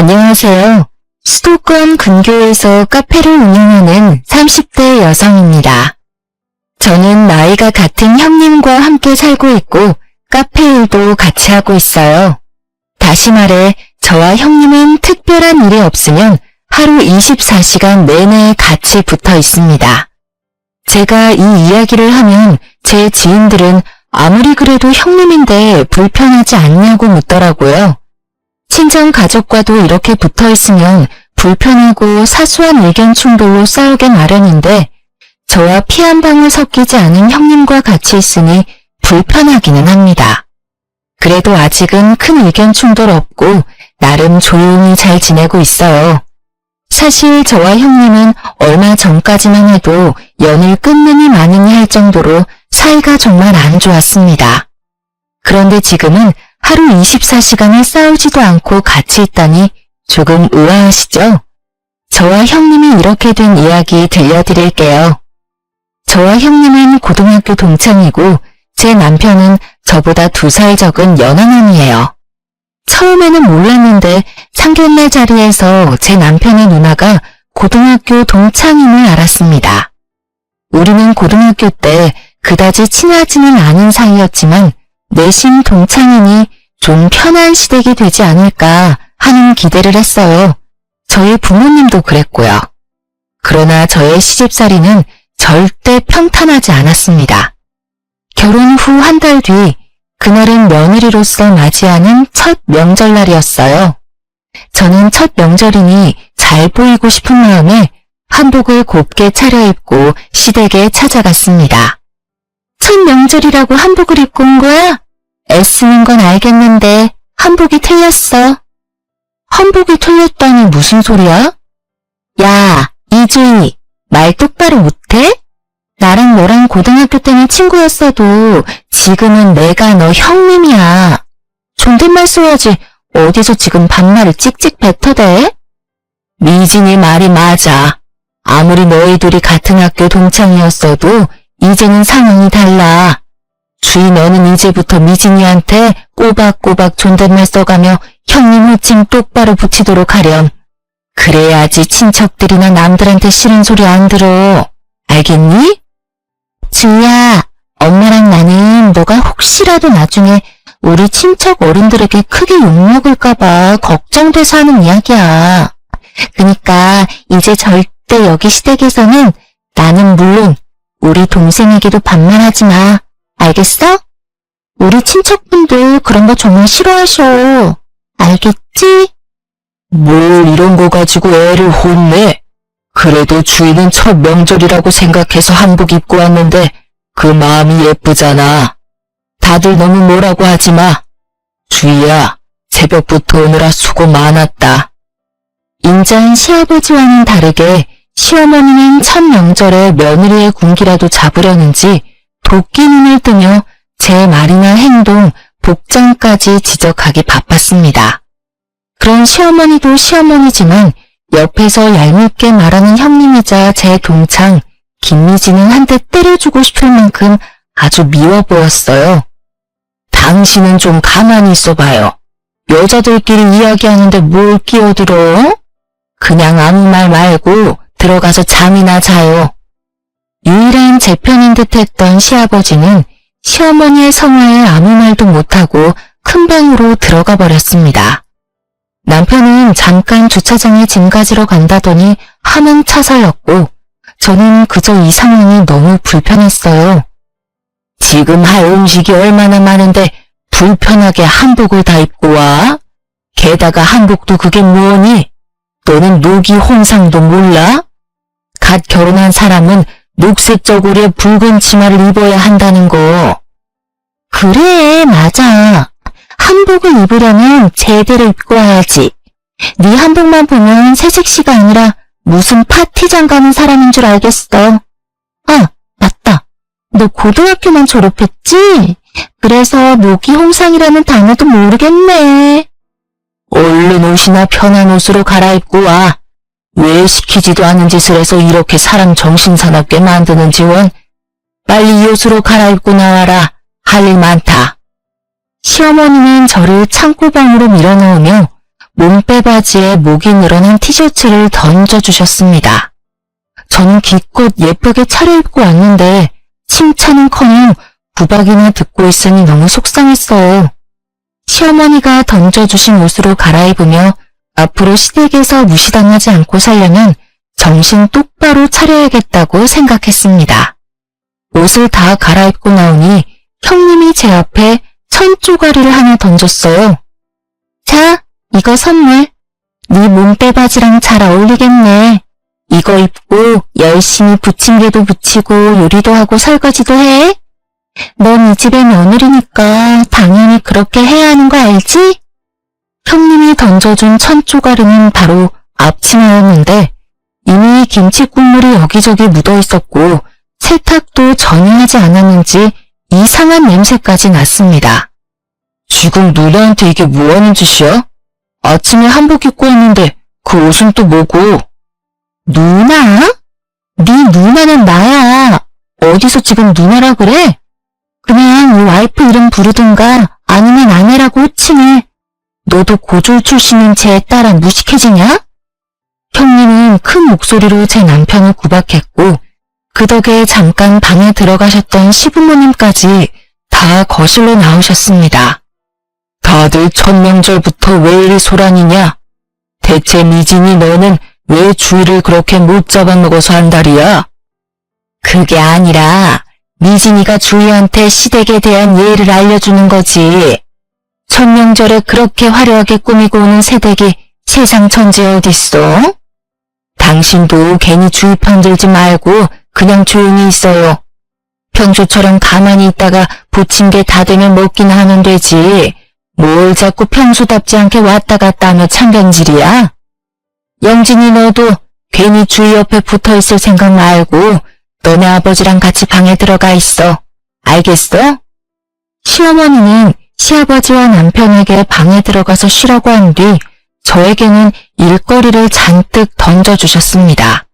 안녕하세요. 수도권 근교에서 카페를 운영하는 30대 여성입니다. 저는 나이가 같은 형님과 함께 살고 있고 카페 일도 같이 하고 있어요. 다시 말해 저와 형님은 특별한 일이 없으면 하루 24시간 내내 같이 붙어 있습니다. 제가 이 이야기를 하면 제 지인들은 아무리 그래도 형님인데 불편하지 않냐고 묻더라고요. 친정 가족과도 이렇게 붙어 있으면 불편하고 사소한 의견 충돌로 싸우게 마련인데 저와 피 한 방울 섞이지 않은 형님과 같이 있으니 불편하기는 합니다. 그래도 아직은 큰 의견 충돌 없고 나름 조용히 잘 지내고 있어요. 사실 저와 형님은 얼마 전까지만 해도 연을 끊느니 마느니 할 정도로 사이가 정말 안 좋았습니다. 그런데 지금은 하루 24시간을 싸우지도 않고 같이 있다니 조금 의아하시죠? 저와 형님이 이렇게 된 이야기 들려드릴게요. 저와 형님은 고등학교 동창이고 제 남편은 저보다 2살 적은 연하남이에요. 처음에는 몰랐는데 상견례 자리에서 제 남편의 누나가 고등학교 동창임을 알았습니다. 우리는 고등학교 때 그다지 친하지는 않은 사이였지만 내심 동창이니 좀 편한 시댁이 되지 않을까 하는 기대를 했어요. 저희 부모님도 그랬고요. 그러나 저의 시집살이는 절대 평탄하지 않았습니다. 결혼 후 한 달 뒤, 그날은 며느리로서 맞이하는 첫 명절날이었어요. 저는 첫 명절이니 잘 보이고 싶은 마음에 한복을 곱게 차려입고 시댁에 찾아갔습니다. 첫 명절이라고 한복을 입고 온 거야? 애쓰는 건 알겠는데 한복이 틀렸어. 한복이 틀렸다니 무슨 소리야? 야, 이주희, 말 똑바로 못해? 나랑 너랑 고등학교 때는 친구였어도 지금은 내가 너 형님이야. 존댓말 써야지 어디서 지금 반말을 찍찍 뱉어대? 미진이 말이 맞아. 아무리 너희 둘이 같은 학교 동창이었어도 이제는 상황이 달라. 주희 너는 이제부터 미진이한테 꼬박꼬박 존댓말 써가며 형님 호칭 똑바로 붙이도록 하렴. 그래야지 친척들이나 남들한테 싫은 소리 안 들어. 알겠니? 주희야, 엄마랑 나는 너가 혹시라도 나중에 우리 친척 어른들에게 크게 욕먹을까봐 걱정돼서 하는 이야기야. 그니까 이제 절대 여기 시댁에서는 나는 물론 우리 동생에게도 반말하지 마. 알겠어? 우리 친척분들 그런 거 정말 싫어하셔. 알겠지? 뭘 이런 거 가지고 애를 혼내? 그래도 주인은 첫 명절이라고 생각해서 한복 입고 왔는데 그 마음이 예쁘잖아. 다들 너무 뭐라고 하지 마. 주희야, 새벽부터 오느라 수고 많았다. 인자한 시아버지와는 다르게 시어머니는 첫 명절에 며느리의 군기라도 잡으려는지 도끼 눈을 뜨며 제 말이나 행동, 복장까지 지적하기 바빴습니다. 그런 시어머니도 시어머니지만 옆에서 얄밉게 말하는 형님이자 제 동창 김미진은 한 대 때려주고 싶을 만큼 아주 미워 보였어요. 당신은 좀 가만히 있어봐요. 여자들끼리 이야기하는데 뭘 끼어들어? 그냥 아무 말 말고 들어가서 잠이나 자요. 유일한 제 편인 듯했던 시아버지는 시어머니의 성화에 아무 말도 못하고 큰 방으로 들어가 버렸습니다. 남편은 잠깐 주차장에 짐 가지러 간다더니 함흥 차사였고 저는 그저 이 상황이 너무 불편했어요. 지금 할 음식이 얼마나 많은데 불편하게 한복을 다 입고 와? 게다가 한복도 그게 뭐니? 너는 노기 홍상도 몰라? 갓 결혼한 사람은 녹색 저고리에 붉은 치마를 입어야 한다는 거. 그래, 맞아. 한복을 입으려면 제대로 입고 와야지. 네 한복만 보면 새색시가 아니라 무슨 파티장 가는 사람인 줄 알겠어. 아, 맞다. 너 고등학교만 졸업했지? 그래서 노기 홍상이라는 단어도 모르겠네. 얼른 옷이나 편한 옷으로 갈아입고 와. 왜 시키지도 않은 짓을 해서 이렇게 사람 정신 사납게 만드는지 원. 빨리 이 옷으로 갈아입고 나와라. 할 일 많다. 시어머니는 저를 창고방으로 밀어넣으며 몸빼바지에 목이 늘어난 티셔츠를 던져주셨습니다. 저는 기껏 예쁘게 차려입고 왔는데 칭찬은커녕 구박이나 듣고 있으니 너무 속상했어요. 시어머니가 던져주신 옷으로 갈아입으며 앞으로 시댁에서 무시당하지 않고 살려면 정신 똑바로 차려야겠다고 생각했습니다. 옷을 다 갈아입고 나오니 형님이 제 앞에 천조가리를 하나 던졌어요. 자, 이거 선물. 네 몸빼바지랑 잘 어울리겠네. 이거 입고 열심히 부침개도 부치고 요리도 하고 설거지도 해. 넌 이 집의 며느리니까 당연히 그렇게 해야 하는 거 알지? 형님이 던져준 천조가리는 바로 앞치마였는데 이미 김치 국물이 여기저기 묻어 있었고 세탁도 전혀 하지 않았는지 이상한 냄새까지 났습니다. 지금 누나한테 이게 뭐하는 짓이야? 아침에 한복 입고 왔는데 그 옷은 또 뭐고? 누나? 네 누나는 나야. 어디서 지금 누나라 그래? 그냥 이 와이프 이름 부르든가 아니면 아내라고 호칭해. 너도 고졸 출신인 제 딸아 무식해지냐? 형님은 큰 목소리로 제 남편을 구박했고 그 덕에 잠깐 방에 들어가셨던 시부모님까지 다 거실로 나오셨습니다. 다들 첫 명절부터 왜 이리 소란이냐? 대체 미진이 너는 왜 주위를 그렇게 못 잡아먹어서 한다리야? 그게 아니라 미진이가 주희한테 시댁에 대한 예의를 알려주는 거지. 첫 명절에 그렇게 화려하게 꾸미고 오는 새댁이 세상 천지에 어딨어? 당신도 괜히 주위 편들지 말고 그냥 조용히 있어요. 평소처럼 가만히 있다가 부침개 다 되면 먹기나 하면 되지. 뭘 자꾸 평소답지 않게 왔다 갔다 하며 참견질이야? 영진이 너도 괜히 주희 옆에 붙어있을 생각 말고 너네 아버지랑 같이 방에 들어가 있어. 알겠어? 시어머니는 시아버지와 남편에게 방에 들어가서 쉬라고 한 뒤 저에게는 일거리를 잔뜩 던져주셨습니다.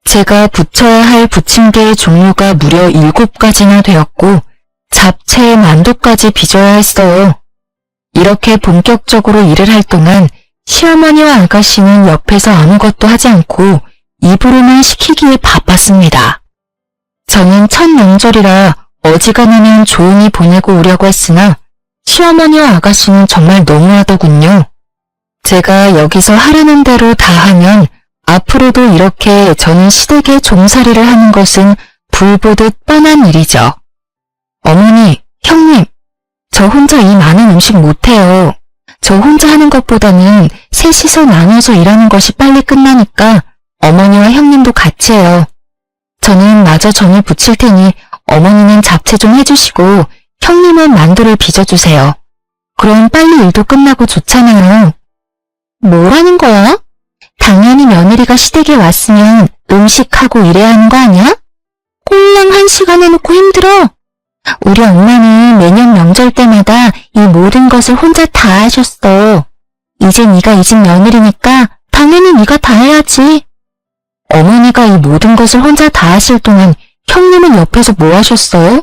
제가 부쳐야 할 부침개의 종류가 무려 7가지나 되었고 잡채에 만두까지 빚어야 했어요. 이렇게 본격적으로 일을 할 동안 시어머니와 아가씨는 옆에서 아무것도 하지 않고 입으로만 시키기에 바빴습니다. 저는 첫 명절이라 어지간하면 조용히 보내고 오려고 했으나 시어머니와 아가씨는 정말 너무하더군요. 제가 여기서 하라는 대로 다 하면 앞으로도 이렇게 저는 시댁에 종살이를 하는 것은 불보듯 뻔한 일이죠. 어머니, 형님, 저 혼자 이 많은 음식 못해요. 저 혼자 하는 것보다는 셋이서 나눠서 일하는 것이 빨리 끝나니까 어머니와 형님도 같이 해요. 저는 마저 전을 부칠 테니 어머니는 잡채 좀 해주시고 형님은 만두를 빚어주세요. 그럼 빨리 일도 끝나고 좋잖아요. 뭐라는 거야? 당연히 며느리가 시댁에 왔으면 음식하고 일해야 하는 거 아니야? 꼴랑 1시간 해놓고 힘들어. 우리 엄마는 매년 명절 때마다 이 모든 것을 혼자 다 하셨어. 이제 네가 이 집 며느리니까 당연히 네가 다 해야지. 어머니가 이 모든 것을 혼자 다 하실 동안 형님은 옆에서 뭐 하셨어요?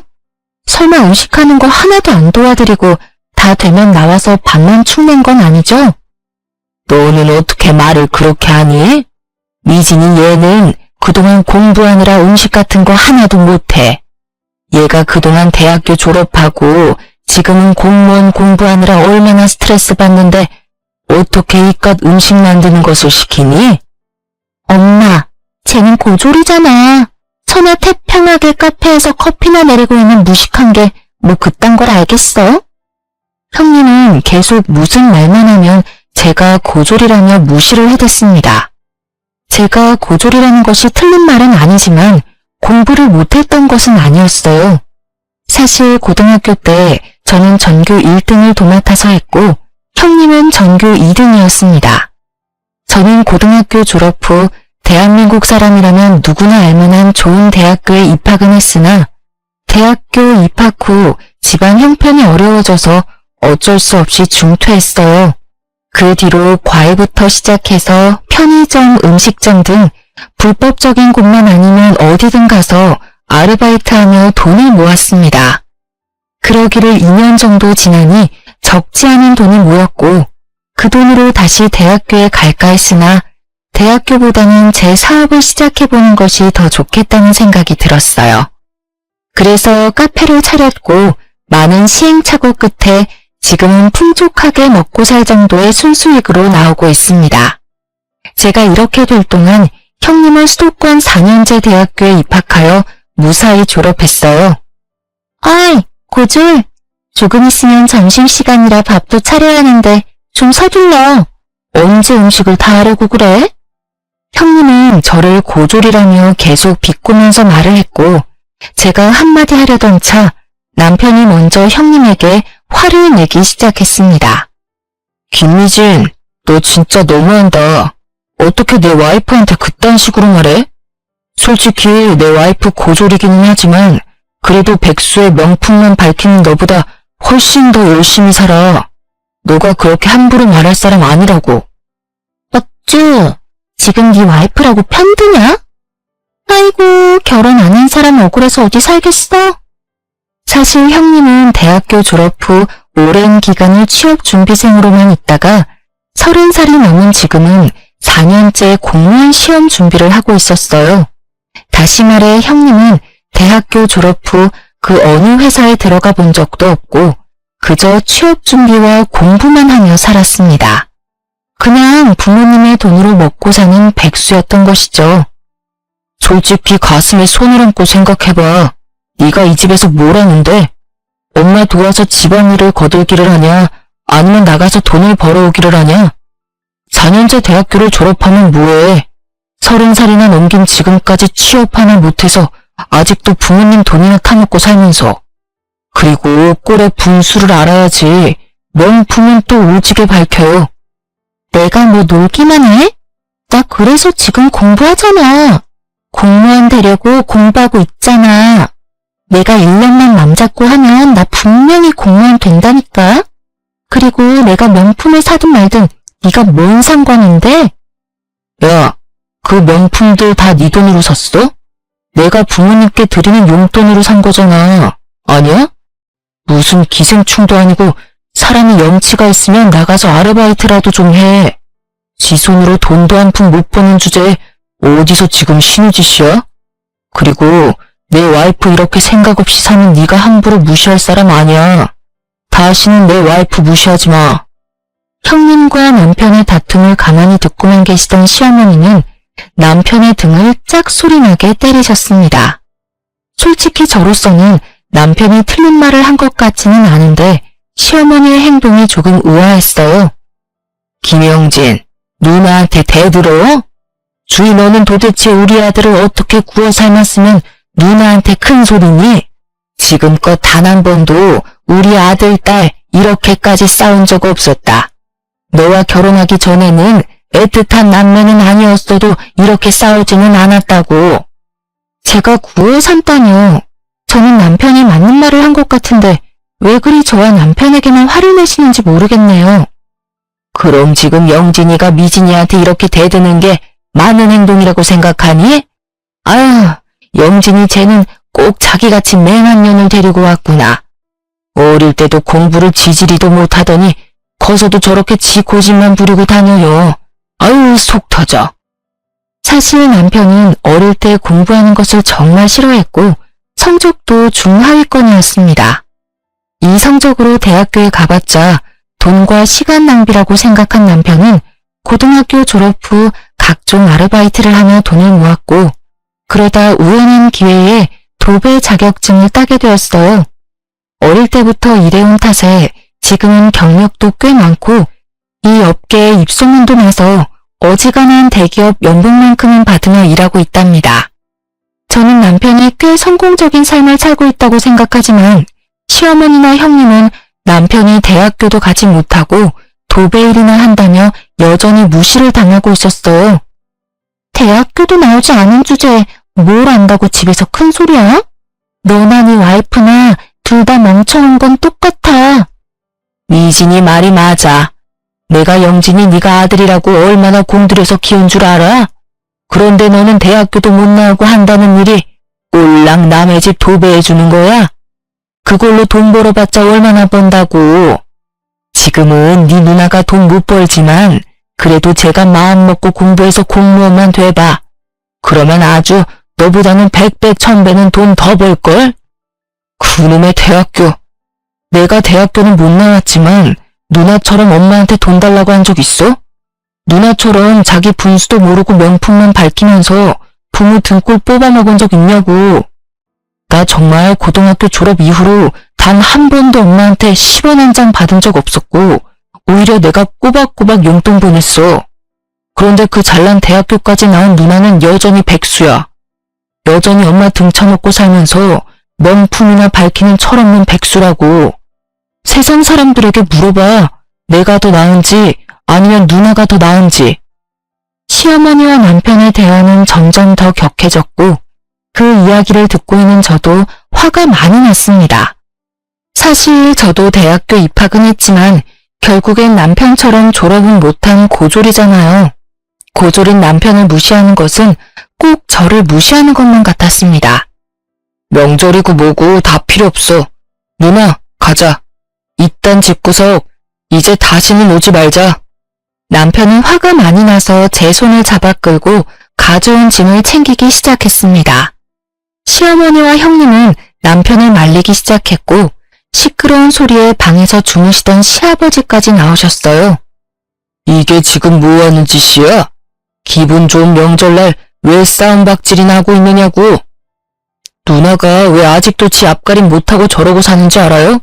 설마 음식하는 거 하나도 안 도와드리고 다 되면 나와서 밥만 축낸 건 아니죠? 너는 어떻게 말을 그렇게 하니? 미진이 얘는 그동안 공부하느라 음식 같은 거 하나도 못해. 얘가 그동안 대학교 졸업하고 지금은 공무원 공부하느라 얼마나 스트레스 받는데 어떻게 이깟 음식 만드는 것을 시키니? 엄마, 쟤는 고졸이잖아. 천하 태평하게 카페에서 커피나 내리고 있는 무식한 게 뭐 그딴 걸 알겠어? 형님은 계속 무슨 말만 하면 제가 고졸이라며 무시를 해댔습니다. 제가 고졸이라는 것이 틀린 말은 아니지만 공부를 못했던 것은 아니었어요. 사실 고등학교 때 저는 전교 1등을 도맡아서 했고 형님은 전교 2등이었습니다. 저는 고등학교 졸업 후 대한민국 사람이라면 누구나 알만한 좋은 대학교에 입학은 했으나 대학교 입학 후 집안 형편이 어려워져서 어쩔 수 없이 중퇴했어요. 그 뒤로 과외부터 시작해서 편의점, 음식점 등 불법적인 곳만 아니면 어디든 가서 아르바이트하며 돈을 모았습니다. 그러기를 2년 정도 지나니 적지 않은 돈이 모였고 그 돈으로 다시 대학교에 갈까 했으나 대학교보다는 제 사업을 시작해보는 것이 더 좋겠다는 생각이 들었어요. 그래서 카페를 차렸고 많은 시행착오 끝에 지금은 풍족하게 먹고 살 정도의 순수익으로 나오고 있습니다. 제가 이렇게 될 동안 형님은 수도권 4년제 대학교에 입학하여 무사히 졸업했어요. 아이, 고졸. 조금 있으면 점심시간이라 밥도 차려야 하는데 좀 서둘러. 언제 음식을 다 하려고 그래? 형님은 저를 고졸이라며 계속 비꼬면서 말을 했고 제가 한마디 하려던 차 남편이 먼저 형님에게 화를 내기 시작했습니다. 김미진, 너 진짜 너무한다. 어떻게 내 와이프한테 그딴 식으로 말해? 솔직히 내 와이프 고졸이기는 하지만 그래도 백수의 명품만 밝히는 너보다 훨씬 더 열심히 살아. 너가 그렇게 함부로 말할 사람 아니라고. 어쭈, 지금 네 와이프라고 편드냐? 아이고, 결혼 안 한 사람 억울해서 어디 살겠어? 사실 형님은 대학교 졸업 후 오랜 기간을 취업준비생으로만 있다가 30살이 넘은 지금은 4년째 공무원 시험 준비를 하고 있었어요. 다시 말해 형님은 대학교 졸업 후 그 어느 회사에 들어가 본 적도 없고 그저 취업 준비와 공부만 하며 살았습니다. 그냥 부모님의 돈으로 먹고 사는 백수였던 것이죠. 솔직히 가슴에 손을 얹고 생각해봐. 네가 이 집에서 뭘 하는데? 엄마 도와서 집안일을 거들기를 하냐? 아니면 나가서 돈을 벌어오기를 하냐? 4년제 대학교를 졸업하면 뭐해? 30살이나 넘긴 지금까지 취업 하나 못해서 아직도 부모님 돈이나 타먹고 살면서. 그리고 꼴의 분수를 알아야지. 명품은 또 오지게 밝혀요. 내가 뭐 놀기만 해? 나 그래서 지금 공부하잖아. 공무원 되려고 공부하고 있잖아. 내가 1년만 맘 잡고 하면 나 분명히 공무원 된다니까. 그리고 내가 명품을 사든 말든 네가 뭔 상관인데? 야, 그 명품들 다 네 돈으로 샀어? 내가 부모님께 드리는 용돈으로 산 거잖아. 아니야? 무슨 기생충도 아니고 사람이 염치가 있으면 나가서 아르바이트라도 좀 해. 지 손으로 돈도 한 푼 못 버는 주제에 어디서 지금 신우짓이야? 그리고 내 와이프 이렇게 생각 없이 사는 네가 함부로 무시할 사람 아니야. 다시는 내 와이프 무시하지 마. 형님과 남편의 다툼을 가만히 듣고만 계시던 시어머니는 남편의 등을 짝소리나게 때리셨습니다. 솔직히 저로서는 남편이 틀린 말을 한 것 같지는 않은데 시어머니의 행동이 조금 의아했어요. 김영진, 누나한테 대들어? 주희 너는 도대체 우리 아들을 어떻게 구워 삶았으면 누나한테 큰 소리니? 지금껏 단 한 번도 우리 아들, 딸 이렇게까지 싸운 적 없었다. 너와 결혼하기 전에는 애틋한 남매는 아니었어도 이렇게 싸우지는 않았다고. 제가 구워 삶다뇨. 저는 남편이 맞는 말을 한 것 같은데 왜 그리 저와 남편에게만 화를 내시는지 모르겠네요. 그럼 지금 영진이가 미진이한테 이렇게 대드는 게 많은 행동이라고 생각하니? 아유, 영진이 쟤는 꼭 자기같이 맹한 년을 데리고 왔구나. 어릴 때도 공부를 지지리도 못하더니 커서도 저렇게 지 고집만 부리고 다녀요. 아유, 속 터져. 사실 남편은 어릴 때 공부하는 것을 정말 싫어했고 성적도 중하위권이었습니다. 이 성적으로 대학교에 가봤자 돈과 시간 낭비라고 생각한 남편은 고등학교 졸업 후 각종 아르바이트를 하며 돈을 모았고 그러다 우연한 기회에 도배 자격증을 따게 되었어요. 어릴 때부터 일해온 탓에 지금은 경력도 꽤 많고 이 업계에 입소문도 나서 어지간한 대기업 연봉만큼은 받으며 일하고 있답니다. 저는 남편이 꽤 성공적인 삶을 살고 있다고 생각하지만 시어머니나 형님은 남편이 대학교도 가지 못하고 도배일이나 한다며 여전히 무시를 당하고 있었어요. 대학교도 나오지 않은 주제에 뭘 안다고 집에서 큰 소리야? 너나 네 와이프나 둘 다 멍청한 건 똑같아. 미진이 말이 맞아. 내가 영진이 네가 아들이라고 얼마나 공들여서 키운 줄 알아? 그런데 너는 대학교도 못 나오고 한다는 일이 꼴랑 남의 집 도배해주는 거야? 그걸로 돈 벌어봤자 얼마나 번다고. 지금은 네 누나가 돈 못 벌지만 그래도 제가 마음 먹고 공부해서 공무원만 돼봐. 그러면 아주 너보다는 100배, 1000배는 돈 더 벌걸? 그놈의 대학교. 내가 대학교는 못 나왔지만 누나처럼 엄마한테 돈 달라고 한 적 있어? 누나처럼 자기 분수도 모르고 명품만 밝히면서 부모 등골 뽑아먹은 적 있냐고. 나 정말 고등학교 졸업 이후로 단 한 번도 엄마한테 10원 한 장 받은 적 없었고 오히려 내가 꼬박꼬박 용돈 보냈어. 그런데 그 잘난 대학교까지 나온 누나는 여전히 백수야. 여전히 엄마 등쳐먹고 살면서 명품이나 밝히는 철없는 백수라고. 세상 사람들에게 물어봐. 내가 더 나은지 아니면 누나가 더 나은지. 시어머니와 남편의 대화는 점점 더 격해졌고 그 이야기를 듣고 있는 저도 화가 많이 났습니다. 사실 저도 대학교 입학은 했지만 결국엔 남편처럼 졸업은 못한 고졸이잖아요. 고졸인 남편을 무시하는 것은 꼭 저를 무시하는 것만 같았습니다. 명절이고 뭐고 다 필요 없어. 누나, 가자. 이딴 집구석 이제 다시는 오지 말자. 남편은 화가 많이 나서 제 손을 잡아 끌고 가져온 짐을 챙기기 시작했습니다. 시어머니와 형님은 남편을 말리기 시작했고 시끄러운 소리에 방에서 주무시던 시아버지까지 나오셨어요. 이게 지금 뭐하는 짓이야? 기분 좋은 명절날 왜 싸움박질이나 하고 있느냐고. 누나가 왜 아직도 지 앞가림 못하고 저러고 사는지 알아요?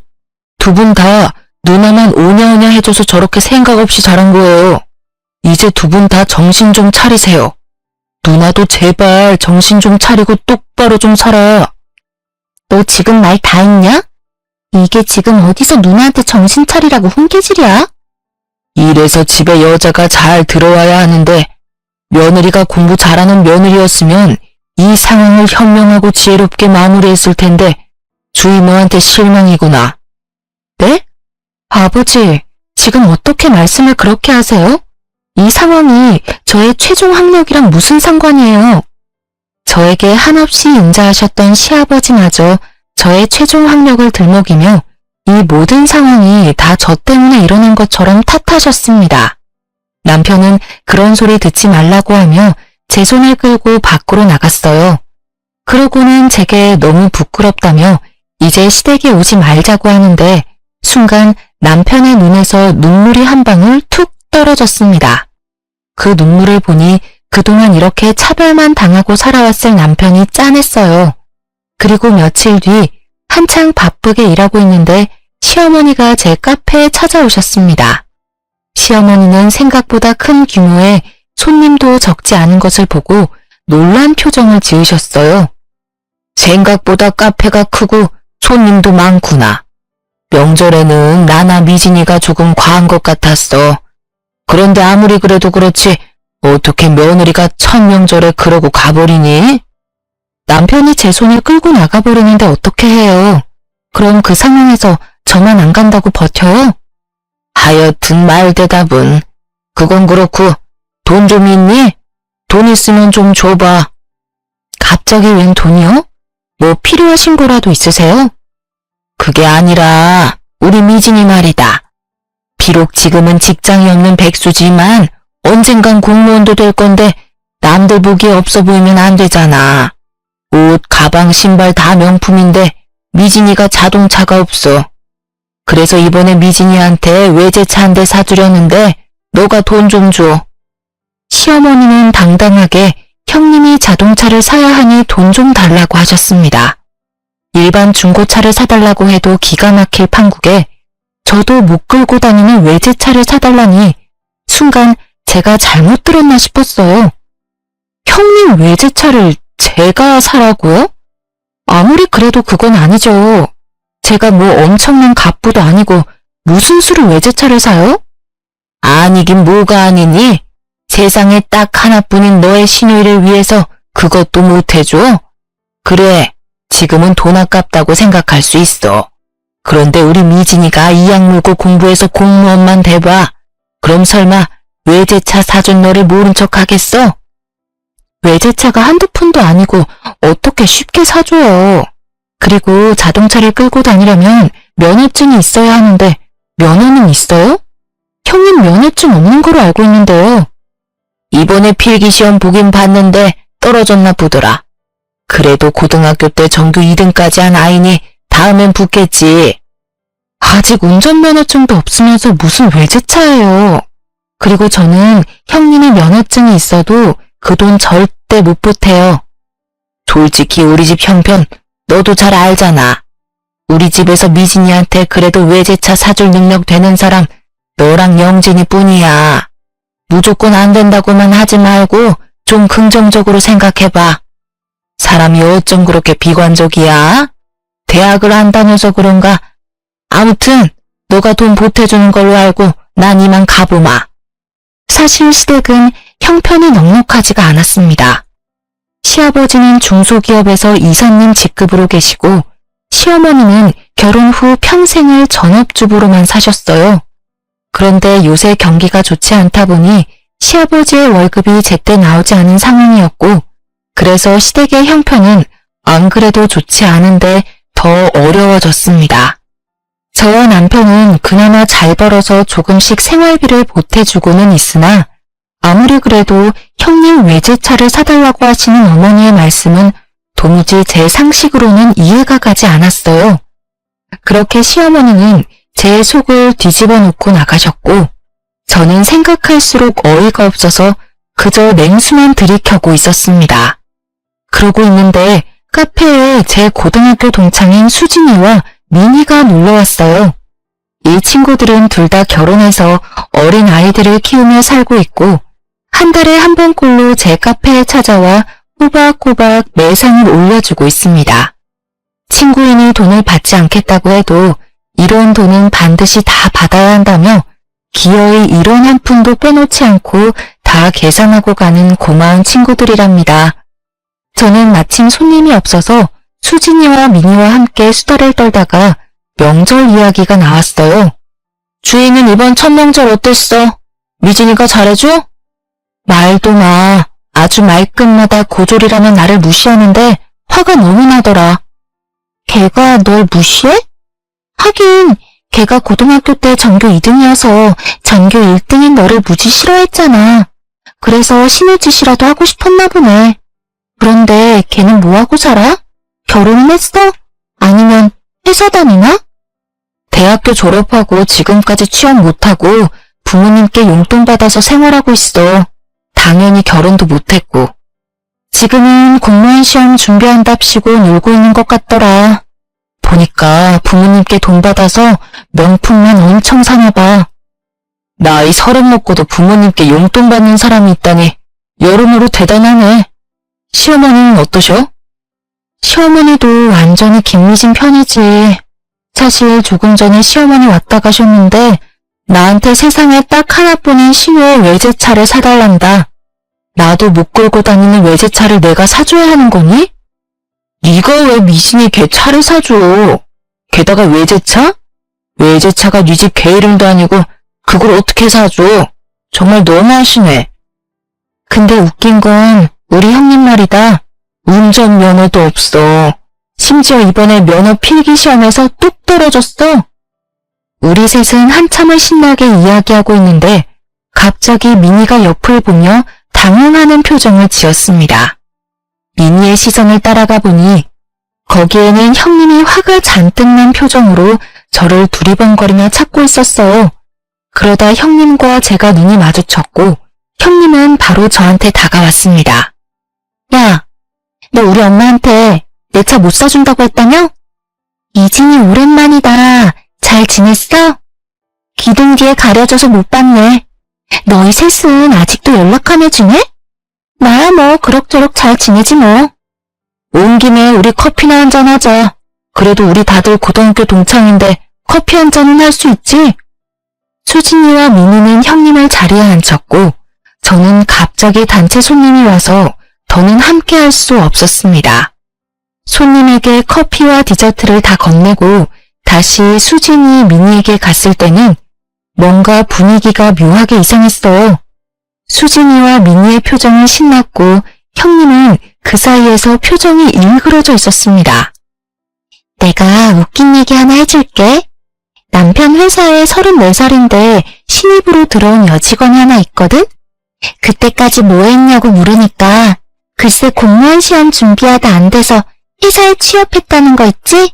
두 분 다 누나만 오냐오냐 해줘서 저렇게 생각 없이 자란 거예요. 이제 두 분 다 정신 좀 차리세요. 누나도 제발 정신 좀 차리고 똑바로 좀 살아. 너 지금 말 다 했냐? 이게 지금 어디서 누나한테 정신 차리라고 훈계질이야? 이래서 집에 여자가 잘 들어와야 하는데 며느리가 공부 잘하는 며느리였으면 이 상황을 현명하고 지혜롭게 마무리했을 텐데 주이모한테 실망이구나. 네? 아버지, 지금 어떻게 말씀을 그렇게 하세요? 이 상황이 저의 최종 학력이랑 무슨 상관이에요? 저에게 한없이 인자하셨던 시아버지마저 저의 최종 학력을 들먹이며 이 모든 상황이 다 저 때문에 일어난 것처럼 탓하셨습니다. 남편은 그런 소리 듣지 말라고 하며 제 손을 끌고 밖으로 나갔어요. 그러고는 제게 너무 부끄럽다며 이제 시댁에 오지 말자고 하는데 순간 남편의 눈에서 눈물이 한 방울 툭 떨어졌습니다. 그 눈물을 보니 그동안 이렇게 차별만 당하고 살아왔을 남편이 짠했어요. 그리고 며칠 뒤 한창 바쁘게 일하고 있는데 시어머니가 제 카페에 찾아오셨습니다. 시어머니는 생각보다 큰 규모의 손님도 적지 않은 것을 보고 놀란 표정을 지으셨어요. 생각보다 카페가 크고 손님도 많구나. 명절에는 나나 미진이가 조금 과한 것 같았어. 그런데 아무리 그래도 그렇지 어떻게 며느리가 첫 명절에 그러고 가버리니? 남편이 제 손을 끌고 나가버리는데 어떻게 해요? 그럼 그 상황에서 저만 안 간다고 버텨요? 하여튼 말 대답은. 그건 그렇고 돈 좀 있니? 돈 있으면 좀 줘봐. 갑자기 웬 돈이요? 뭐 필요하신 거라도 있으세요? 그게 아니라 우리 미진이 말이다. 비록 지금은 직장이 없는 백수지만 언젠간 공무원도 될 건데 남들 보기에 없어 보이면 안 되잖아. 옷, 가방, 신발 다 명품인데 미진이가 자동차가 없어. 그래서 이번에 미진이한테 외제차 한 대 사주려는데 너가 돈 좀 줘. 시어머니는 당당하게 형님이 자동차를 사야 하니 돈 좀 달라고 하셨습니다. 일반 중고차를 사달라고 해도 기가 막힐 판국에 저도 못 끌고 다니는 외제차를 사달라니 순간 제가 잘못 들었나 싶었어요. 형님 외제차를 제가 사라고요? 아무리 그래도 그건 아니죠. 제가 뭐 엄청난 갑부도 아니고 무슨 수로 외제차를 사요? 아니긴 뭐가 아니니? 세상에 딱 하나뿐인 너의 시누이를 위해서 그것도 못 해줘? 그래, 지금은 돈 아깝다고 생각할 수 있어. 그런데 우리 미진이가 이악 물고 공부해서 공무원만 돼봐. 그럼 설마 외제차 사준 너를 모른 척 하겠어? 외제차가 한두 푼도 아니고 어떻게 쉽게 사줘요. 그리고 자동차를 끌고 다니려면 면허증이 있어야 하는데 면허는 있어요? 형님 면허증 없는 걸로 알고 있는데요. 이번에 필기시험 보긴 봤는데 떨어졌나 보더라. 그래도 고등학교 때 전교 2등까지 한 아이니 다음엔 붙겠지. 아직 운전면허증도 없으면서 무슨 외제차예요. 그리고 저는 형님의 면허증이 있어도 그 돈 절대 못 보태요. 솔직히 우리 집 형편 너도 잘 알잖아. 우리 집에서 미진이한테 그래도 외제차 사줄 능력 되는 사람 너랑 영진이 뿐이야. 무조건 안 된다고만 하지 말고 좀 긍정적으로 생각해봐. 사람이 어쩜 그렇게 비관적이야? 대학을 안 다녀서 그런가? 아무튼 너가 돈 보태주는 걸로 알고 난 이만 가보마. 사실 시댁은 형편이 넉넉하지가 않았습니다. 시아버지는 중소기업에서 이사님 직급으로 계시고 시어머니는 결혼 후 평생을 전업주부로만 사셨어요. 그런데 요새 경기가 좋지 않다 보니 시아버지의 월급이 제때 나오지 않은 상황이었고 그래서 시댁의 형편은 안 그래도 좋지 않은데 더 어려워졌습니다. 저와 남편은 그나마 잘 벌어서 조금씩 생활비를 보태주고는 있으나 아무리 그래도 형님 외제차를 사달라고 하시는 어머니의 말씀은 도무지 제 상식으로는 이해가 가지 않았어요. 그렇게 시어머니는 제 속을 뒤집어 놓고 나가셨고 저는 생각할수록 어이가 없어서 그저 냉수만 들이켜고 있었습니다. 그러고 있는데 카페에 제 고등학교 동창인 수진이와 민희가 놀러왔어요. 이 친구들은 둘 다 결혼해서 어린 아이들을 키우며 살고 있고 한 달에 한 번꼴로 제 카페에 찾아와 꼬박꼬박 매상을 올려주고 있습니다. 친구인이 돈을 받지 않겠다고 해도 이런 돈은 반드시 다 받아야 한다며 기어이 1원 한 푼도 빼놓지 않고 다 계산하고 가는 고마운 친구들이랍니다. 저는 마침 손님이 없어서 수진이와 민희와 함께 수다를 떨다가 명절 이야기가 나왔어요. 주인은 이번 첫 명절 어땠어? 미진이가 잘해줘? 말도 마. 아주 말끝마다 고졸이라면 나를 무시하는데 화가 너무 나더라. 걔가 널 무시해? 하긴 걔가 고등학교 때 전교 2등이어서 전교 1등인 너를 무지 싫어했잖아. 그래서 신우짓이라도 하고 싶었나 보네. 그런데 걔는 뭐하고 살아? 결혼은 했어? 아니면 회사 다니나? 대학교 졸업하고 지금까지 취업 못하고 부모님께 용돈 받아서 생활하고 있어. 당연히 결혼도 못했고. 지금은 공무원 시험 준비한답시고 놀고 있는 것 같더라. 보니까 부모님께 돈 받아서 명품만 엄청 사나 봐. 나이 30 먹고도 부모님께 용돈 받는 사람이 있다니 여러모로 대단하네. 시어머니는 어떠셔? 시어머니도 완전히 김미진 편이지. 사실 조금 전에 시어머니 왔다 가셨는데 나한테 세상에 딱 하나뿐인 신호의 외제차를 사달란다. 나도 못 끌고 다니는 외제차를 내가 사줘야 하는 거니? 네가 왜 미진이 걔 차를 사줘? 게다가 외제차? 외제차가 네 집 개 이름도 아니고 그걸 어떻게 사줘? 정말 너무하시네. 근데 웃긴 건 우리 형님 말이다. 운전면허도 없어. 심지어 이번에 면허 필기시험에서 뚝 떨어졌어. 우리 셋은 한참을 신나게 이야기하고 있는데 갑자기 민희가 옆을 보며 당황하는 표정을 지었습니다. 민희의 시선을 따라가 보니 거기에는 형님이 화가 잔뜩 난 표정으로 저를 두리번거리며 찾고 있었어요. 그러다 형님과 제가 눈이 마주쳤고 형님은 바로 저한테 다가왔습니다. 야, 너 우리 엄마한테 내 차 못 사준다고 했다며? 이진이 오랜만이다. 잘 지냈어? 기둥 뒤에 가려져서 못 봤네. 너희 셋은 아직도 연락하며 지내? 나야 뭐 그럭저럭 잘 지내지 뭐. 온 김에 우리 커피나 한잔 하자. 그래도 우리 다들 고등학교 동창인데 커피 한 잔은 할 수 있지? 수진이와 민희는 형님을 자리에 앉혔고 저는 갑자기 단체 손님이 와서 더는 함께 할 수 없었습니다. 손님에게 커피와 디저트를 다 건네고 다시 수진이 민희에게 갔을 때는 뭔가 분위기가 묘하게 이상했어요. 수진이와 민희의 표정은 신났고 형님은 그 사이에서 표정이 일그러져 있었습니다. 내가 웃긴 얘기 하나 해줄게. 남편 회사에 34살인데 신입으로 들어온 여직원이 하나 있거든? 그때까지 뭐 했냐고 물으니까 글쎄 공무원 시험 준비하다 안 돼서 회사에 취업했다는 거 있지?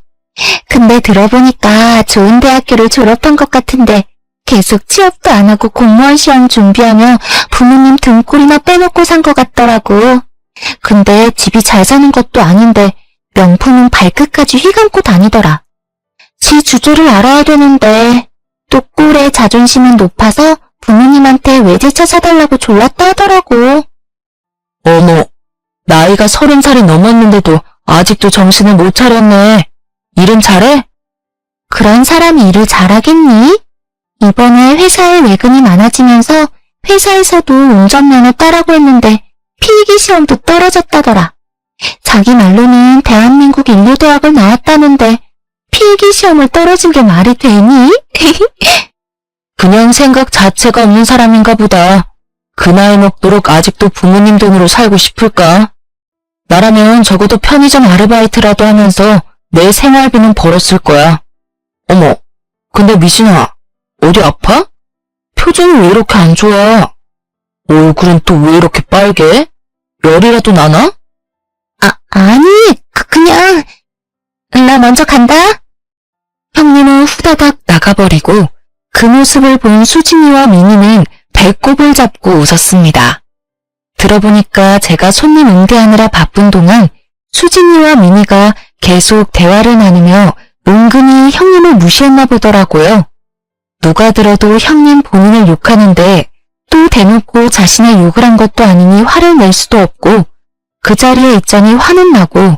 근데 들어보니까 좋은 대학교를 졸업한 것 같은데 계속 취업도 안 하고 공무원 시험 준비하며 부모님 등골이나 빼먹고 산 것 같더라고. 근데 집이 잘 사는 것도 아닌데 명품은 발끝까지 휘감고 다니더라. 지 주조를 알아야 되는데 또 꼴의 자존심은 높아서 부모님한테 외제차 사달라고 졸랐다 하더라고. 어머, 나이가 30살이 넘었는데도 아직도 정신을 못 차렸네. 일은 잘해? 그런 사람이 일을 잘하겠니? 이번에 회사에 외근이 많아지면서 회사에서도 운전면허 따라고 했는데 필기 시험도 떨어졌다더라. 자기 말로는 대한민국 인류대학을 나왔다는데 필기 시험을 떨어진 게 말이 되니? 그냥 생각 자체가 없는 사람인가 보다. 그 나이 먹도록 아직도 부모님 돈으로 살고 싶을까? 나라면 적어도 편의점 아르바이트라도 하면서 내 생활비는 벌었을 거야. 어머, 근데 미진아, 어디 아파? 표정이 왜 이렇게 안 좋아? 얼굴은 또 왜 이렇게 빨개? 열이라도 나나? 아니, 그냥 나 먼저 간다. 형님은 후다닥 나가버리고 그 모습을 본 수진이와 민희는 배꼽을 잡고 웃었습니다. 들어보니까 제가 손님 응대하느라 바쁜 동안 수진이와 민희가 계속 대화를 나누며 은근히 형님을 무시했나 보더라고요. 누가 들어도 형님 본인을 욕하는데 또 대놓고 자신의 욕을 한 것도 아니니 화를 낼 수도 없고 그 자리에 있자니 화는 나고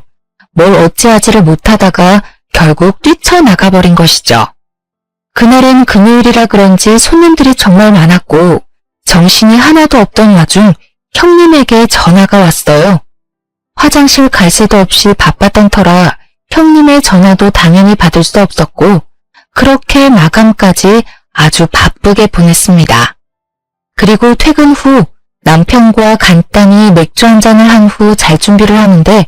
뭘 어찌하지를 못하다가 결국 뛰쳐나가버린 것이죠. 그날은 금요일이라 그런지 손님들이 정말 많았고 정신이 하나도 없던 와중 형님에게 전화가 왔어요. 화장실 갈 새도 없이 바빴던 터라 형님의 전화도 당연히 받을 수 없었고 그렇게 마감까지 아주 바쁘게 보냈습니다. 그리고 퇴근 후 남편과 간단히 맥주 한잔을 한 후 잘 준비를 하는데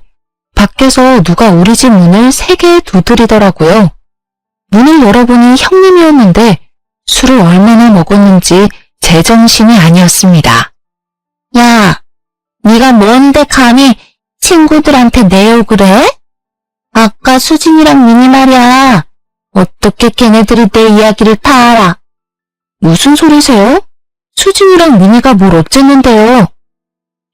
밖에서 누가 우리 집 문을 3개 두드리더라고요. 문을 열어보니 형님이었는데 술을 얼마나 먹었는지 제정신이 아니었습니다. 야, 네가 뭔데 감히 친구들한테 내 욕을 해? 아까 수진이랑 민희 말이야. 어떻게 걔네들이 내 이야기를 다 알아? 무슨 소리세요? 수진이랑 민희가 뭘 어쨌는데요?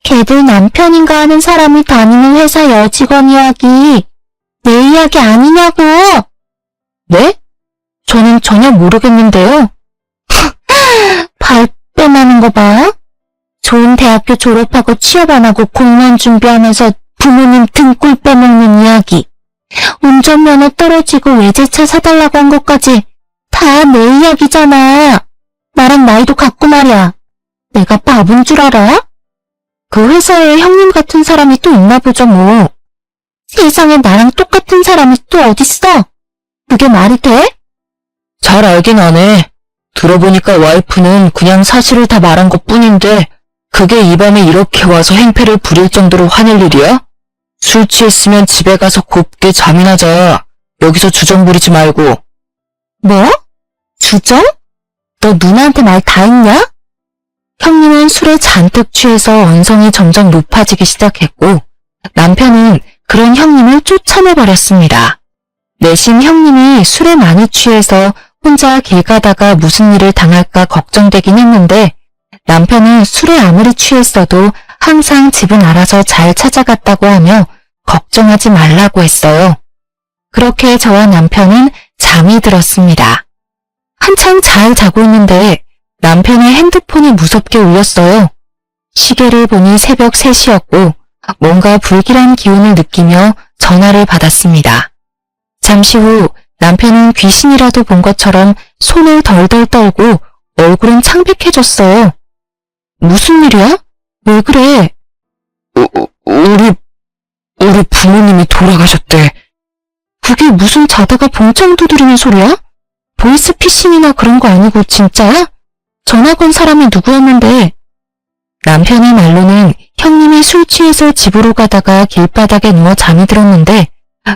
걔들 남편인가 하는 사람이 다니는 회사 여직원 이야기, 내 이야기 아니냐고. 네? 저는 전혀 모르겠는데요. 발뺌하는 거 봐. 좋은 대학교 졸업하고 취업 안 하고 공무원 준비하면서 부모님 등골 빼먹는 이야기. 운전면허 떨어지고 외제차 사달라고 한 것까지 다 내 이야기잖아. 나랑 나이도 같고 말이야. 내가 바본 줄 알아? 그 회사에 형님 같은 사람이 또 있나 보죠 뭐. 세상에 나랑 똑같은 사람이 또 어딨어? 그게 말이 돼? 잘 알긴 하네. 들어보니까 와이프는 그냥 사실을 다 말한 것뿐인데 그게 이 밤에 이렇게 와서 행패를 부릴 정도로 화낼 일이야? 술 취했으면 집에 가서 곱게 잠이나 자. 여기서 주정 부리지 말고. 뭐? 주정? 너 누나한테 말 다 했냐? 형님은 술에 잔뜩 취해서 언성이 점점 높아지기 시작했고 남편은 그런 형님을 쫓아내버렸습니다. 내심 형님이 술에 많이 취해서 혼자 길 가다가 무슨 일을 당할까 걱정되긴 했는데 남편은 술에 아무리 취했어도 항상 집은 알아서 잘 찾아갔다고 하며 걱정하지 말라고 했어요. 그렇게 저와 남편은 잠이 들었습니다. 한창 잘 자고 있는데 남편의 핸드폰이 무섭게 울렸어요. 시계를 보니 새벽 3시였고 뭔가 불길한 기운을 느끼며 전화를 받았습니다. 잠시 후 남편은 귀신이라도 본 것처럼 손을 덜덜 떨고 얼굴은 창백해졌어요. 무슨 일이야? 왜 그래? 우리 부모님이 돌아가셨대. 그게 무슨 자다가 봉창 두드리는 소리야? 보이스피싱이나 그런 거 아니고 진짜야? 전화 건 사람이 누구였는데? 남편의 말로는 형님이 술 취해서 집으로 가다가 길바닥에 누워 잠이 들었는데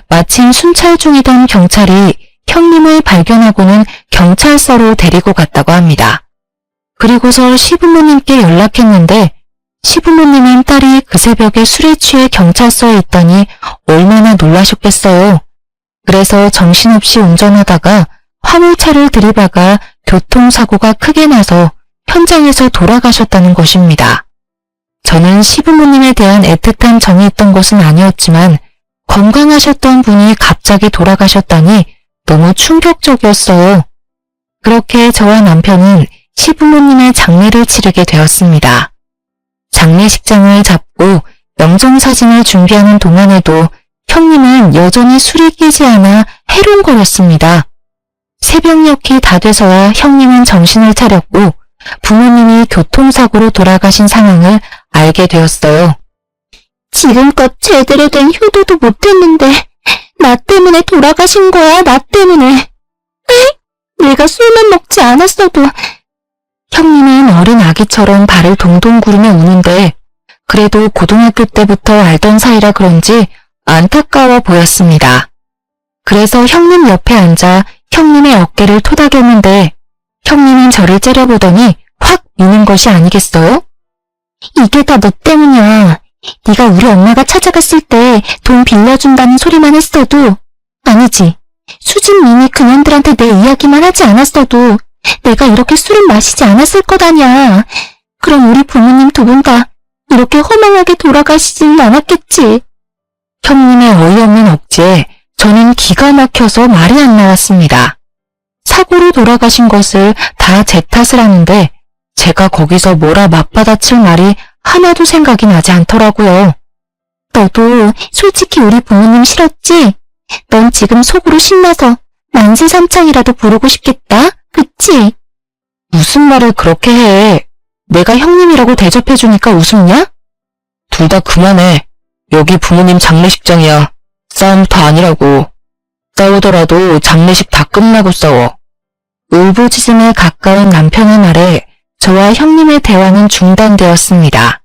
마침 순찰 중이던 경찰이 형님을 발견하고는 경찰서로 데리고 갔다고 합니다. 그리고서 시부모님께 연락했는데 시부모님은 딸이 그 새벽에 술에 취해 경찰서에 있다니 얼마나 놀라셨겠어요. 그래서 정신없이 운전하다가 화물차를 들이박아 교통사고가 크게 나서 현장에서 돌아가셨다는 것입니다. 저는 시부모님에 대한 애틋한 정이 있던 것은 아니었지만 건강하셨던 분이 갑자기 돌아가셨다니 너무 충격적이었어요. 그렇게 저와 남편은 시부모님의 장례를 치르게 되었습니다. 장례식장을 잡고 영정사진을 준비하는 동안에도 형님은 여전히 술이 깨지 않아 해롱거렸습니다. 새벽녘이 다 돼서야 형님은 정신을 차렸고 부모님이 교통사고로 돌아가신 상황을 알게 되었어요. 지금껏 제대로 된 효도도 못했는데 나 때문에 돌아가신 거야, 나 때문에. 내가 술만 먹지 않았어도. 형님은 어린 아기처럼 발을 동동 구르며 우는데 그래도 고등학교 때부터 알던 사이라 그런지 안타까워 보였습니다. 그래서 형님 옆에 앉아 형님의 어깨를 토닥였는데 형님은 저를 째려보더니 확 미는 것이 아니겠어요? 이게 다 너 때문이야. 네가 우리 엄마가 찾아갔을 때 돈 빌려준다는 소리만 했어도, 아니지, 수진 미니 그년들한테 내 이야기만 하지 않았어도 내가 이렇게 술을 마시지 않았을 거다냐. 그럼 우리 부모님 두 분 다 이렇게 허망하게 돌아가시지는 않았겠지. 형님의 어이없는 억지에 저는 기가 막혀서 말이 안 나왔습니다. 사고로 돌아가신 것을 다 제 탓을 하는데 제가 거기서 뭐라 맞받아칠 말이 하나도 생각이 나지 않더라고요. 너도 솔직히 우리 부모님 싫었지? 넌 지금 속으로 신나서 만세삼창이라도 부르고 싶겠다, 그치? 무슨 말을 그렇게 해. 내가 형님이라고 대접해주니까 웃음냐? 둘 다 그만해. 여기 부모님 장례식장이야. 싸움터 아니라고. 싸우더라도 장례식 다 끝나고 싸워. 울부짖음에 가까운 남편의 말에 저와 형님의 대화는 중단되었습니다.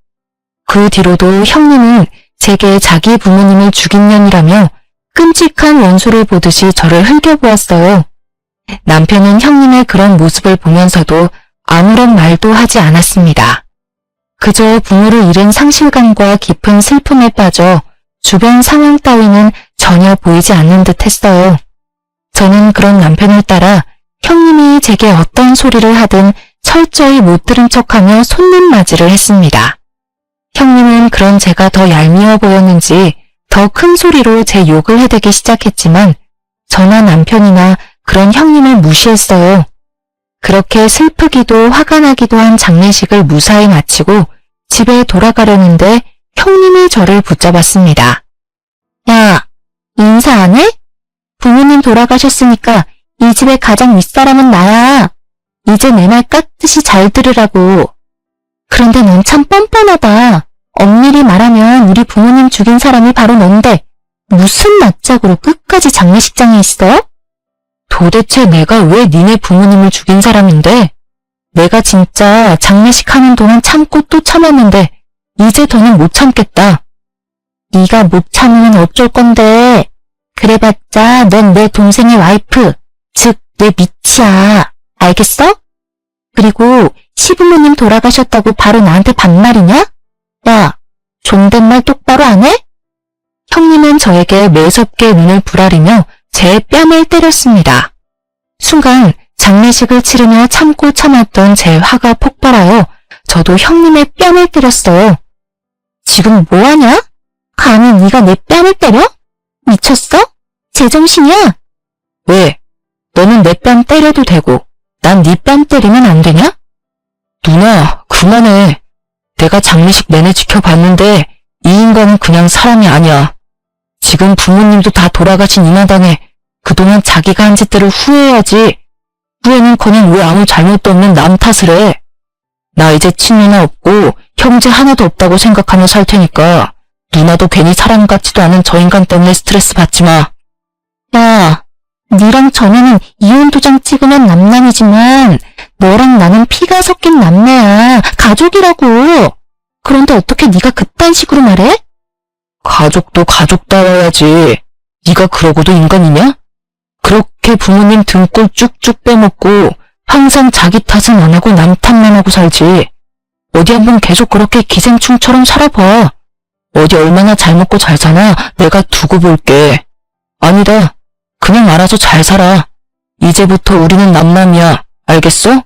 그 뒤로도 형님은 제게 자기 부모님을 죽인 년이라며 끔찍한 원수를 보듯이 저를 흘겨보았어요. 남편은 형님의 그런 모습을 보면서도 아무런 말도 하지 않았습니다. 그저 부모를 잃은 상실감과 깊은 슬픔에 빠져 주변 상황 따위는 전혀 보이지 않는 듯 했어요. 저는 그런 남편을 따라 형님이 제게 어떤 소리를 하든 철저히 못 들은 척하며 손님맞이를 했습니다. 형님은 그런 제가 더 얄미워 보였는지 더 큰 소리로 제 욕을 해대기 시작했지만 저나 남편이나 그런 형님을 무시했어요. 그렇게 슬프기도 화가 나기도 한 장례식을 무사히 마치고 집에 돌아가려는데 형님이 저를 붙잡았습니다. 야, 인사 안 해? 부모님 돌아가셨으니까 이 집의 가장 윗사람은 나야. 이제 내 말 깍듯이 잘 들으라고. 그런데 넌 참 뻔뻔하다. 엄밀히 말하면 우리 부모님 죽인 사람이 바로 넌데 무슨 낯짝으로 끝까지 장례식장에 있어? 도대체 내가 왜 니네 부모님을 죽인 사람인데? 내가 진짜 장례식 하는 동안 참고 또 참았는데 이제 더는 못 참겠다. 네가 못 참으면 어쩔 건데. 그래봤자 넌 내 동생의 와이프, 즉 내 미치야. 알겠어? 그리고 시부모님 돌아가셨다고 바로 나한테 반말이냐? 야, 존댓말 똑바로 안 해? 형님은 저에게 매섭게 눈을 부라리며 제 뺨을 때렸습니다. 순간 장례식을 치르며 참고 참았던 제 화가 폭발하여 저도 형님의 뺨을 때렸어요. 지금 뭐하냐? 감히 네가 내 뺨을 때려? 미쳤어? 제정신이야? 왜? 너는 내 뺨 때려도 되고 난 네 뺨 때리면 안 되냐? 누나, 그만해. 내가 장례식 내내 지켜봤는데 이 인간은 그냥 사람이 아니야. 지금 부모님도 다 돌아가신 이 마당에 그동안 자기가 한 짓들을 후회해야지. 후회는커녕 왜 아무 잘못도 없는 남 탓을 해. 나 이제 친누나 없고 형제 하나도 없다고 생각하며 살 테니까 누나도 괜히 사람 같지도 않은 저 인간 때문에 스트레스 받지 마. 야, 니랑 전에는 이혼 도장 찍으면 남남이지만 너랑 나는 피가 섞인 남매야. 가족이라고. 그런데 어떻게 네가 그딴 식으로 말해? 가족도 가족다워야지. 네가 그러고도 인간이냐? 그렇게 부모님 등골 쭉쭉 빼먹고 항상 자기 탓은 안 하고 남 탓만 하고 살지. 어디 한번 계속 그렇게 기생충처럼 살아봐. 어디 얼마나 잘 먹고 잘 사나 내가 두고 볼게. 아니다. 그냥 알아서 잘 살아. 이제부터 우리는 남남이야. 알겠어?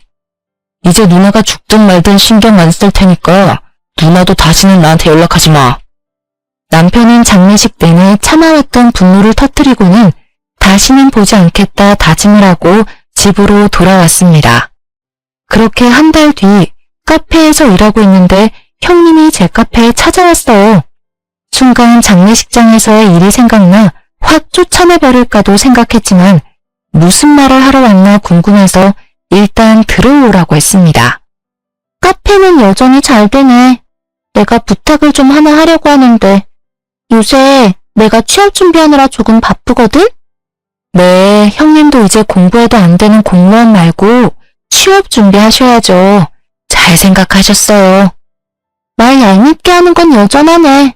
이제 누나가 죽든 말든 신경 안 쓸 테니까 누나도 다시는 나한테 연락하지 마. 남편은 장례식 내내 참아왔던 분노를 터뜨리고는 다시는 보지 않겠다 다짐을 하고 집으로 돌아왔습니다. 그렇게 한 달 뒤 카페에서 일하고 있는데 형님이 제 카페에 찾아왔어요. 순간 장례식장에서의 일이 생각나 확 쫓아내버릴까도 생각했지만 무슨 말을 하러 왔나 궁금해서 일단 들어오라고 했습니다. 카페는 여전히 잘 되네. 내가 부탁을 좀 하나 하려고 하는데 요새 내가 취업 준비하느라 조금 바쁘거든? 네, 형님도 이제 공부해도 안 되는 공무원 말고 취업 준비하셔야죠. 잘 생각하셨어요. 말 얄밉게 하는 건 여전하네.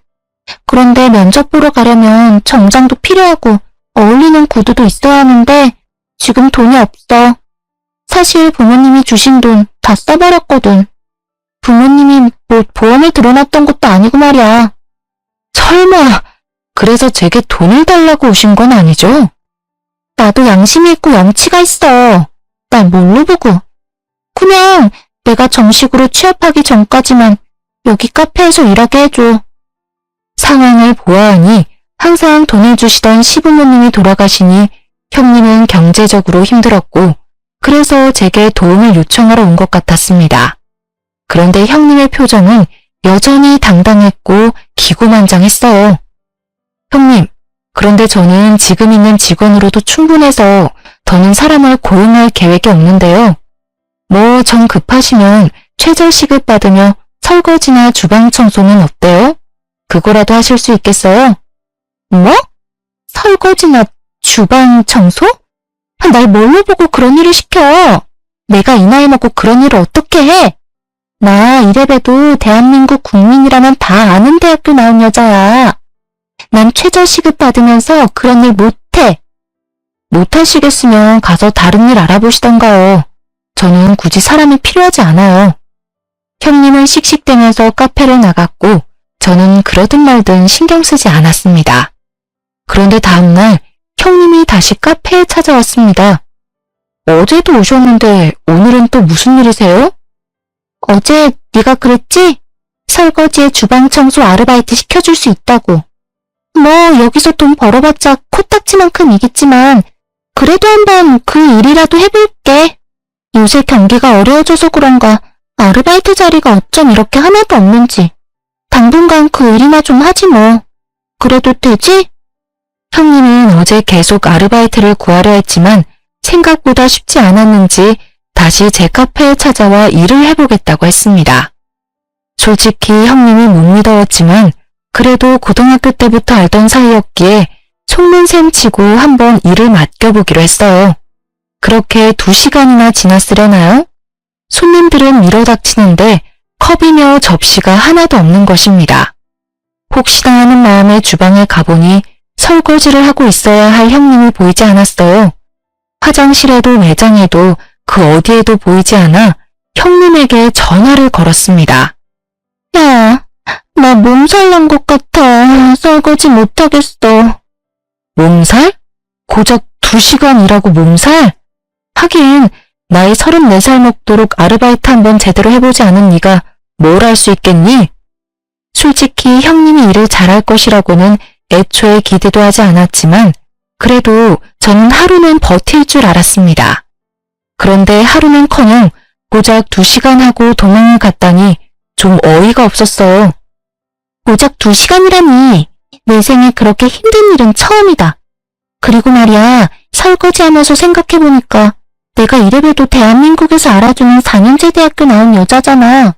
그런데 면접 보러 가려면 정장도 필요하고 어울리는 구두도 있어야 하는데 지금 돈이 없어. 사실 부모님이 주신 돈 다 써버렸거든. 부모님이 뭐 보험을 들어놨던 것도 아니고 말이야. 설마 그래서 제게 돈을 달라고 오신 건 아니죠? 나도 양심이 있고 염치가 있어. 날 뭘로 보고. 그냥 내가 정식으로 취업하기 전까지만 여기 카페에서 일하게 해줘. 상황을 보아하니 항상 돈을 주시던 시부모님이 돌아가시니 형님은 경제적으로 힘들었고 그래서 제게 도움을 요청하러 온 것 같았습니다. 그런데 형님의 표정은 여전히 당당했고 기고만장했어요. 형님, 그런데 저는 지금 있는 직원으로도 충분해서 더는 사람을 고용할 계획이 없는데요. 뭐 정 급하시면 최저 시급 받으며 설거지나 주방 청소는 어때요? 그거라도 하실 수 있겠어요? 뭐? 설거지나 주방 청소? 날 뭘로 보고 그런 일을 시켜? 내가 이 나이 먹고 그런 일을 어떻게 해? 나 이래봬도 대한민국 국민이라면 다 아는 대학교 나온 여자야. 난 최저 시급 받으면서 그런 일 못해. 못하시겠으면 가서 다른 일 알아보시던가요. 저는 굳이 사람이 필요하지 않아요. 형님은 씩씩대면서 카페를 나갔고 저는 그러든 말든 신경 쓰지 않았습니다. 그런데 다음날 형님이 다시 카페에 찾아왔습니다. 어제도 오셨는데 오늘은 또 무슨 일이세요? 어제 네가 그랬지? 설거지에 주방 청소 아르바이트 시켜줄 수 있다고. 뭐 여기서 돈 벌어봤자 코딱지만큼 이겠지만 그래도 한번 그 일이라도 해볼게. 요새 경기가 어려워져서 그런가 아르바이트 자리가 어쩜 이렇게 하나도 없는지. 당분간 그 일이나 좀 하지 뭐. 그래도 되지? 형님은 어제 계속 아르바이트를 구하려 했지만 생각보다 쉽지 않았는지 다시 제 카페에 찾아와 일을 해보겠다고 했습니다. 솔직히 형님이 못 믿어왔지만 그래도 고등학교 때부터 알던 사이였기에 속는 셈 치고 한번 일을 맡겨보기로 했어요. 그렇게 2시간이나 지났으려나요? 손님들은 밀어닥치는데 컵이며 접시가 하나도 없는 것입니다. 혹시나 하는 마음에 주방에 가보니 설거지를 하고 있어야 할 형님이 보이지 않았어요. 화장실에도 매장에도 그 어디에도 보이지 않아 형님에게 전화를 걸었습니다. 야, 나 몸살 난 것 같아. 설거지 못하겠어. 몸살? 고작 2시간 일하고 몸살? 하긴 나이 34살 먹도록 아르바이트 한번 제대로 해보지 않은 네가 뭘 할 수 있겠니? 솔직히 형님이 일을 잘할 것이라고는 애초에 기대도 하지 않았지만 그래도 저는 하루는 버틸 줄 알았습니다. 그런데 하루는커녕 고작 2시간 하고 도망을 갔다니 좀 어이가 없었어요. 고작 2시간이라니 내 생에 그렇게 힘든 일은 처음이다. 그리고 말이야 설거지하면서 생각해보니까 내가 이래봬도 대한민국에서 알아주는 4년제 대학교 나온 여자잖아.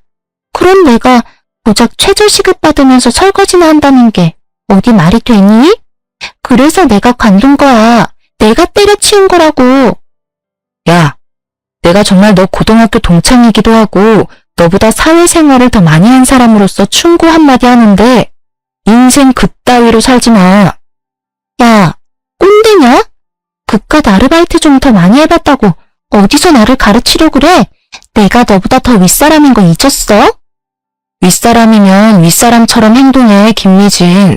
그럼 내가 고작 최저시급 받으면서 설거지나 한다는 게 어디 말이 되니? 그래서 내가 관둔 거야. 내가 때려치운 거라고. 야, 내가 정말 너 고등학교 동창이기도 하고 너보다 사회생활을 더 많이 한 사람으로서 충고 한마디 하는데 인생 그따위로 살지 마. 야, 꼰대냐? 국가 아르바이트 좀 더 많이 해봤다고 어디서 나를 가르치려 그래? 내가 너보다 더 윗사람인 거 잊었어? 윗사람이면 윗사람처럼 행동해, 김미진.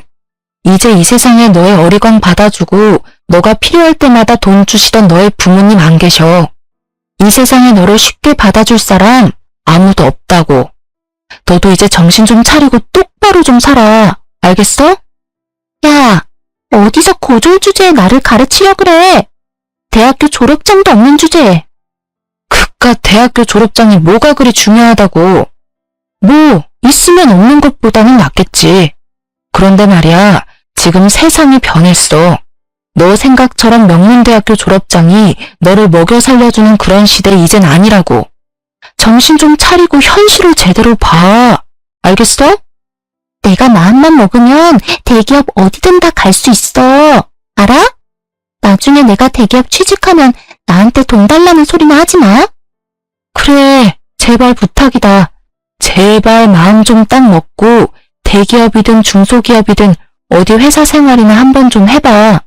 이제 이 세상에 너의 어리광 받아주고 너가 필요할 때마다 돈 주시던 너의 부모님 안 계셔. 이 세상에 너를 쉽게 받아줄 사람 아무도 없다고. 너도 이제 정신 좀 차리고 똑바로 좀 살아. 알겠어? 야, 어디서 고졸 주제에 나를 가르치려 그래? 대학교 졸업장도 없는 주제에. 그깟 대학교 졸업장이 뭐가 그리 중요하다고. 뭐 있으면 없는 것보다는 낫겠지. 그런데 말이야, 지금 세상이 변했어. 너 생각처럼 명문대학교 졸업장이 너를 먹여 살려주는 그런 시대 이젠 아니라고. 정신 좀 차리고 현실을 제대로 봐. 알겠어? 내가 마음만 먹으면 대기업 어디든 다 갈 수 있어. 알아? 나중에 내가 대기업 취직하면 나한테 돈 달라는 소리나 하지 마. 그래, 제발 부탁이다. 제발 마음 좀 딱 먹고 대기업이든 중소기업이든 어디 회사 생활이나 한번 좀 해봐.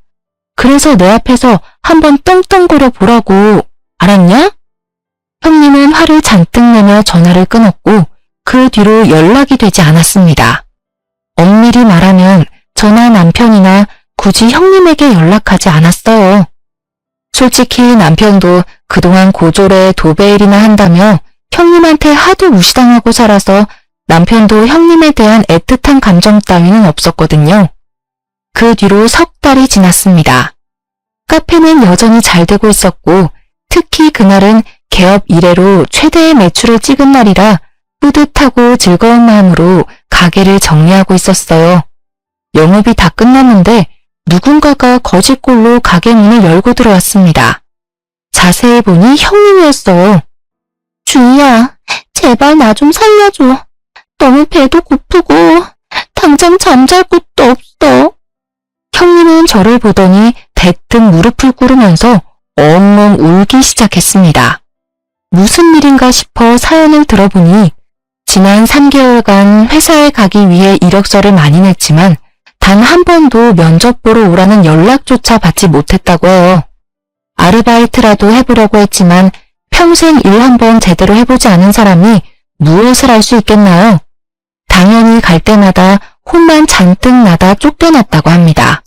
그래서 내 앞에서 한번 떵떵거려 보라고. 알았냐? 형님은 화를 잔뜩 내며 전화를 끊었고 그 뒤로 연락이 되지 않았습니다. 엄밀히 말하면 저나 남편이나 굳이 형님에게 연락하지 않았어요. 솔직히 남편도 그동안 고졸에 도배일이나 한다며 형님한테 하도 무시당하고 살아서 남편도 형님에 대한 애틋한 감정 따위는 없었거든요. 그 뒤로 석 달이 지났습니다. 카페는 여전히 잘 되고 있었고 특히 그날은 개업 이래로 최대의 매출을 찍은 날이라 뿌듯하고 즐거운 마음으로 가게를 정리하고 있었어요. 영업이 다 끝났는데 누군가가 거짓골로 가게 문을 열고 들어왔습니다. 자세히 보니 형님이었어요. 주희야, 제발 나 좀 살려줘. 너무 배도 고프고 당장 잠잘 곳도 없어. 형님은 저를 보더니 대뜸 무릎을 꿇으면서 엉엉 울기 시작했습니다. 무슨 일인가 싶어 사연을 들어보니 지난 3개월간 회사에 가기 위해 이력서를 많이 냈지만 단 한 번도 면접 보러 오라는 연락조차 받지 못했다고 해요. 아르바이트라도 해보려고 했지만 평생 일 한 번 제대로 해보지 않은 사람이 무엇을 할 수 있겠나요? 당연히 갈 때마다 혼만 잔뜩 나다 쫓겨났다고 합니다.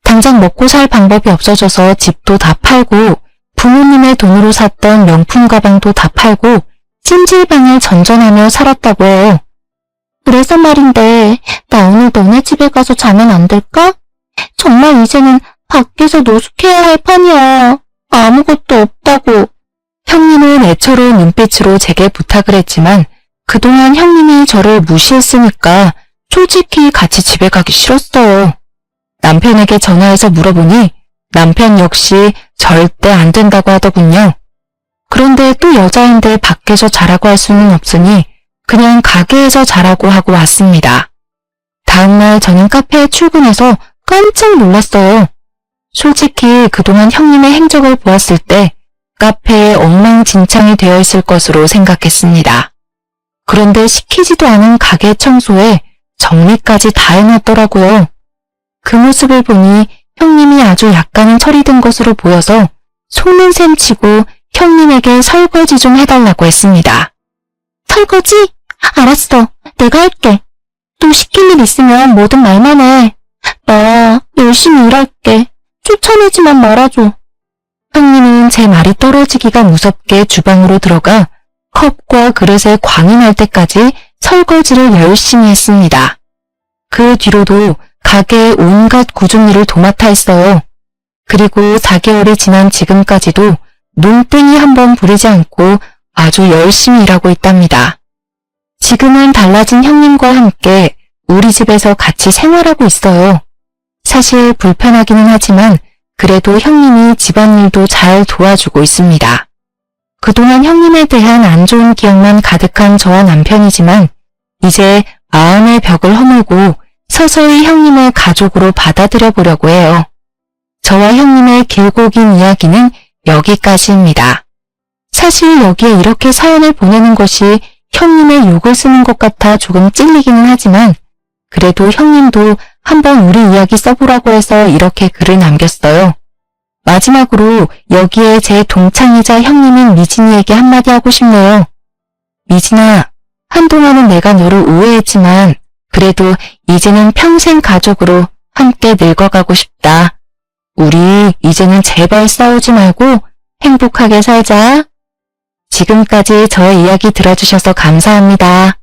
당장 먹고 살 방법이 없어져서 집도 다 팔고 부모님의 돈으로 샀던 명품 가방도 다 팔고 찜질방을 전전하며 살았다고 해요. 그래서 말인데 나 오늘 너네 집에 가서 자면 안 될까? 정말 이제는 밖에서 노숙해야 할 판이야. 아무것도 없다고. 형님은 애처로운 눈빛으로 제게 부탁을 했지만 그동안 형님이 저를 무시했으니까 솔직히 같이 집에 가기 싫었어요. 남편에게 전화해서 물어보니 남편 역시 절대 안 된다고 하더군요. 그런데 또 여자인데 밖에서 자라고 할 수는 없으니 그냥 가게에서 자라고 하고 왔습니다. 다음날 저는 카페에 출근해서 깜짝 놀랐어요. 솔직히 그동안 형님의 행적을 보았을 때 카페에 엉망진창이 되어 있을 것으로 생각했습니다. 그런데 시키지도 않은 가게 청소에 정리까지 다 해놨더라고요. 그 모습을 보니 형님이 아주 약간은 철이 든 것으로 보여서 속는 셈 치고 형님에게 설거지 좀 해달라고 했습니다. 설거지? 알았어. 내가 할게. 또 시킬 일 있으면 뭐든 말만 해. 나 열심히 일할게. 쫓아내지만 말아줘. 형님은 제 말이 떨어지기가 무섭게 주방으로 들어가 컵과 그릇에 광이 날 때까지 설거지를 열심히 했습니다. 그 뒤로도 가게의 온갖 굳은 일을 도맡아 했어요. 그리고 4개월이 지난 지금까지도 눈땡이 한 번 부리지 않고 아주 열심히 일하고 있답니다. 지금은 달라진 형님과 함께 우리 집에서 같이 생활하고 있어요. 사실 불편하기는 하지만 그래도 형님이 집안일도 잘 도와주고 있습니다. 그동안 형님에 대한 안 좋은 기억만 가득한 저와 남편이지만 이제 마음의 벽을 허물고 서서히 형님을 가족으로 받아들여 보려고 해요. 저와 형님의 길고 긴 이야기는 여기까지입니다. 사실 여기에 이렇게 사연을 보내는 것이 형님의 욕을 쓰는 것 같아 조금 찔리기는 하지만 그래도 형님도 한번 우리 이야기 써보라고 해서 이렇게 글을 남겼어요. 마지막으로 여기에 제 동창이자 형님인 미진이에게 한마디 하고 싶네요. 미진아, 한동안은 내가 너를 오해했지만 그래도 이제는 평생 가족으로 함께 늙어가고 싶다. 우리 이제는 제발 싸우지 말고 행복하게 살자. 지금까지 저의 이야기 들어주셔서 감사합니다.